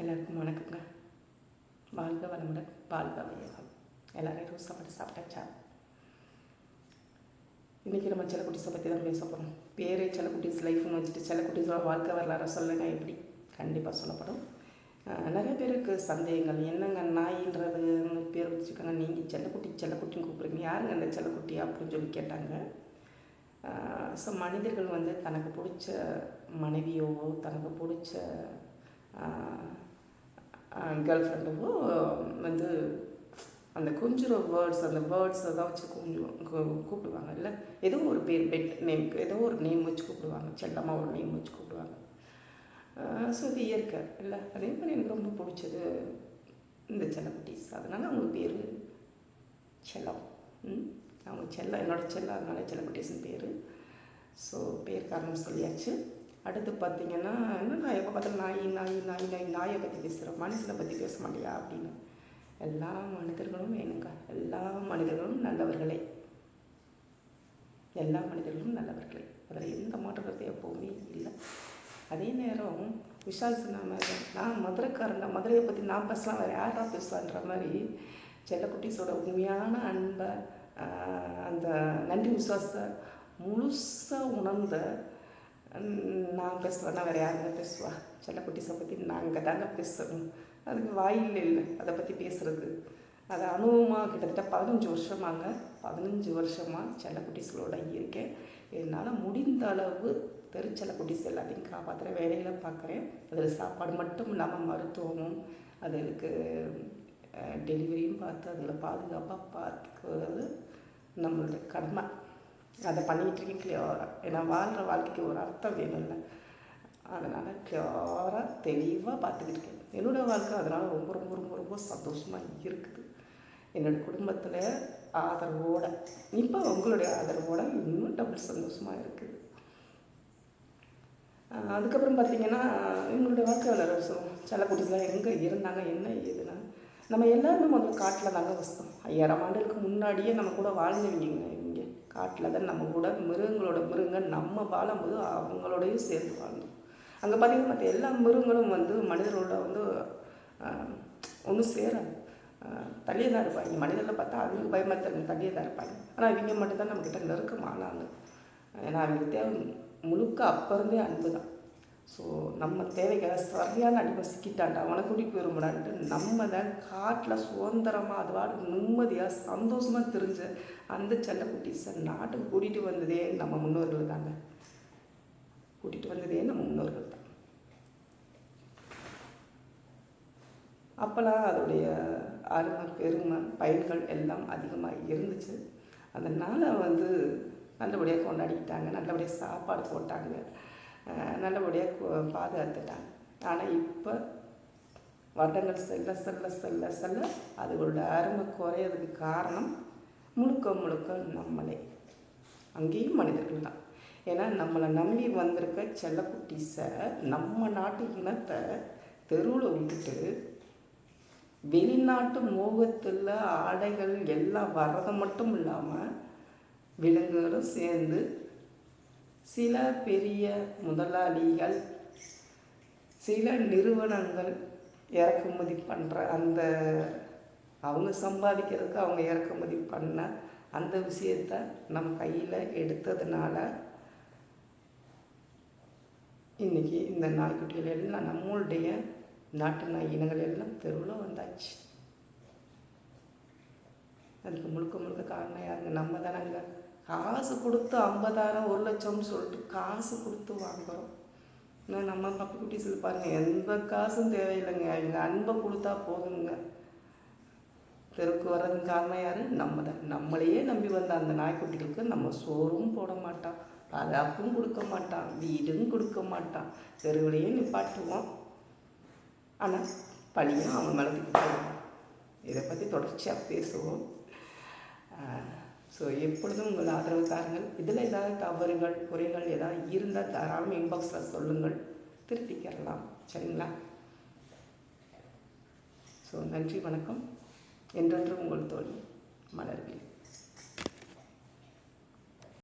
எல்லாருக்கும் வணக்கங்க. வாழ்க வளமுடன், வாழ்க வையகம். எல்லோரும் எதுவும் சாப்பிட்டாச்சா? இன்றைக்கி நம்ம செல்லக்குட்டீஸை பற்றி தான் பேச போகிறோம். பேரே செல்லக்குட்டீஸ் லைஃப்னு வச்சுட்டு செல்லக்குட்டீஸோட வாழ்க்கை வரலாறு சொல்லுங்க எப்படி? கண்டிப்பாக சொல்லப்படும். நிறைய பேருக்கு சந்தேகங்கள், என்னங்க நாயின்றது பேர் வச்சுக்கோங்க, நீங்கள் செல்லக்குட்டின்னு கூப்பிடுறீங்க, யாருங்க அந்த செல்லக்குட்டி அப்படின்னு சொல்லி கேட்டாங்க. ஸோ மனிதர்கள் தனக்கு பிடிச்ச மனைவியோ தனக்கு பிடிச்ச கேர்ள் ஃப்ரெண்டுவோ அந்த கொஞ்சம் அந்த வேர்ட்ஸை தான் வச்சு கொஞ்சம் கூப்பிடுவாங்க. இல்லை ஏதோ ஒரு பேர், பெட் நேமுக்கு ஏதோ ஒரு நேம் வச்சு கூப்பிடுவாங்க, செல்லமாக ஒரு நேம் வச்சு கூப்பிடுவாங்க. ஸோ இது இயற்கை இல்லை. அதே மாதிரி எனக்கு ரொம்ப பிடிச்சது இந்த செல்லக்குட்டீஸ். அதனால் அவங்க பேர் செல்லம். அவங்க செல்லம், என்னோடய செல்லம், அதனால செல்லக்குட்டீஸ்னு பேர். ஸோ பேர் காரணம் சொல்லியாச்சு. அடுத்து பார்த்திங்கன்னா, நான் எப்போ பார்த்தாலும் நாயை பற்றி பேசுகிறேன், மனுஷனை பற்றி பேச மாட்டியா அப்படின்னு. எல்லா மனிதர்களும் வேணுங்க, எல்லா மனிதர்களும் நல்லவர்களே, எல்லா மனிதர்களும் நல்லவர்களே, அதில் எந்த மாற்றத்தை எப்போவுமே இல்லை. அதே நேரம் விஷால் சொன்ன மாதிரி நான் மதுரைக்காரங்க, மதுரையை பற்றி நான் பேசலாம், வேறு யாரா பேசலான்ற மாதிரி செல்லக்குட்டீஸோட உண்மையான அன்பை, அந்த நன்றி விசுவாசத்தை முழுசாக உணர்ந்த நான் பேசுவேன்னா வேறு யாருங்க பேசுவா? செல்லக்குட்டீஸை பற்றி நாங்கள் தாங்க பேசணும். அதுக்கு வாயில் இல்லை அதை பற்றி பேசுகிறது. அது அனுபவமாக கிட்டத்தட்ட 15 வருஷமாக செல்லக்குட்டீஸ்களோட இருக்கேன். என்னால் முடிந்த அளவு செல்லக்குட்டீஸ் எல்லாத்தையும் காப்பாற்றுற வேலையில் பார்க்குறேன். அதில் சாப்பாடு மட்டும் இல்லாமல் மருத்துவமும் அதுக்கு டெலிவரியும் பார்த்து அதில் பாதுகாப்பாக பார்த்துக்கிறது நம்மளோட கடமை. அதை பண்ணிக்கிட்டு இருக்கேன் கிளியராக. ஏன்னா வாழ்கிற வாழ்க்கைக்கு ஒரு அர்த்தம் வேணும்ல, அதனால் கிளியராக தெளிவாக பார்த்துக்கிட்டு இருக்கேன் என்னோடய வாழ்க்கை. அதனால் ரொம்ப ரொம்ப ரொம்ப ரொம்ப சந்தோஷமாக இருக்குது. என்னோடய குடும்பத்தில் ஆதரவோடு, இப்போ உங்களுடைய ஆதரவோடு இன்னும் டபுள் சந்தோஷமாக இருக்குது. அதுக்கப்புறம் பார்த்திங்கன்னா, எங்களுடைய வாழ்க்கை வளர செல்லக்குட்டீஸ்லாம் எங்கே இருந்தாங்க, என்ன ஏதுன்னா, நம்ம எல்லாருமே முதல்ல காட்டில் தாங்க வசித்தோம். 5000 ஆண்டுகளுக்கு முன்னாடியே நம்ம கூட வாழ்ந்தவங்க இங்கே காட்டில் தான். நம்ம கூட மிருகங்கள் நம்ம வாழும்போது அவங்களோடையும் சேர்ந்து வாழ்ந்தோம். அங்கே பார்த்திங்கன்னா மற்ற எல்லா மிருகங்களும் மனிதர்களோட ஒன்றும் சேராது, தள்ளியே தான் இருப்பாங்க. மனிதர்கள் பார்த்தா அவங்களுக்கு பயமாக தள்ளியே தான் இருப்பாங்க. ஆனால் இவங்க மட்டும்தான் நம்மக்கிட்ட நெருக்கமானாங்க. ஏன்னா அவங்க தேவை முழுக்க அப்போ இருந்தே அன்பு தான். ஸோ நம்ம தேவைக்காக சரியான அடிமை சிக்கிட்டாண்டா, அவனை கூட்டிகிட்டு போயிடும்டான்ட்டு நம்ம தான் காட்டில் சுதந்திரமாக அதுவாடு நிம்மதியாக சந்தோஷமாக தெரிஞ்ச அந்த செல்லக்குட்டீஸை நாட்டுக்கு கூட்டிகிட்டு வந்ததே நம்ம முன்னோர்கள் தாங்க. தான். அப்போல்லாம் அதோடைய அருமை பெருமை பயன்கள் எல்லாம் அதிகமாக இருந்துச்சு. அதனால் நல்லபடியாக கொண்டாடிக்கிட்டாங்க, நல்லபடியாக சாப்பாடு போட்டாங்க, நல்லபடியாக பாதுகாத்துட்டாங்க. ஆனால் இப்போ வருடங்கள் செல்ல அதுகளோட அருமை குறையிறதுக்கு காரணம் முழுக்க நம்மளே, அங்கேயும் மனிதர்கள் தான். ஏன்னா நம்மளை நம்பி வந்திருக்க செல்லக்குட்டீஸை, நம்ம நாட்டு இனத்தை தெருவில் விட்டுட்டு வெளிநாட்டு மோகத்தில் ஆடைகள் எல்லாம் வர்றது மட்டும் இல்லாமல் விலங்குகளும் சேர்ந்து சில பெரிய முதலாளிகள், சில நிறுவனங்கள் இறக்குமதி பண்ணுற அந்த அவங்க சம்பாதிக்கிறதுக்கு அவங்க இறக்குமதி பண்ண அந்த விஷயத்தை நம்ம கையில் எடுத்ததுனால இன்றைக்கி இந்த நாய்க்குட்டிகள் எல்லாம் நம்மளுடைய நாட்டு நாய் இனங்கள் எல்லாம் தெருவில் வந்தாச்சு. அதுக்கு முழுக்க காரணம் யாருங்க? நம்ம தானங்க. காசு கொடுத்து 50,000 1 லட்சம்னு சொல்லிட்டு காசு கொடுத்து வாங்குகிறோம். இன்னும் நம்ம பப்பிக்குட்டீஸில் பாருங்கள், எந்த காசும் தேவையில்லைங்க, அவங்க அன்பை கொடுத்தா போதுங்க. தெருக்கு வர்றதுக்கு காரணம் யார்? நம்ம தான். நம்மளையே நம்பி வந்த அந்த நாய்க்குட்டிகளுக்கு நம்ம சோறும் போட மாட்டான், பாதுகாப்பும் கொடுக்க மாட்டான், வீடும் கொடுக்க மாட்டான், தெருவிலையே நிப்பாட்டுவோம். ஆனால் பழியும் அவன் மேலத்துக்கு போடுவோம். இதை பற்றி தொடர்ச்சியாக பேசுவோம். ஸோ எப்பொழுதும் உங்கள் ஆதரவுக்காரங்கள். இதில் ஏதாவது தவறுகள் குறைகள் ஏதாவது இருந்தால் தாராளம் இன்பாக்ஸில் சொல்லுங்கள், திருத்திக்கிறலாம். சரிங்களா? ஸோ நன்றி, வணக்கம். என்றென்று உங்கள் தோழி மலர்விழி.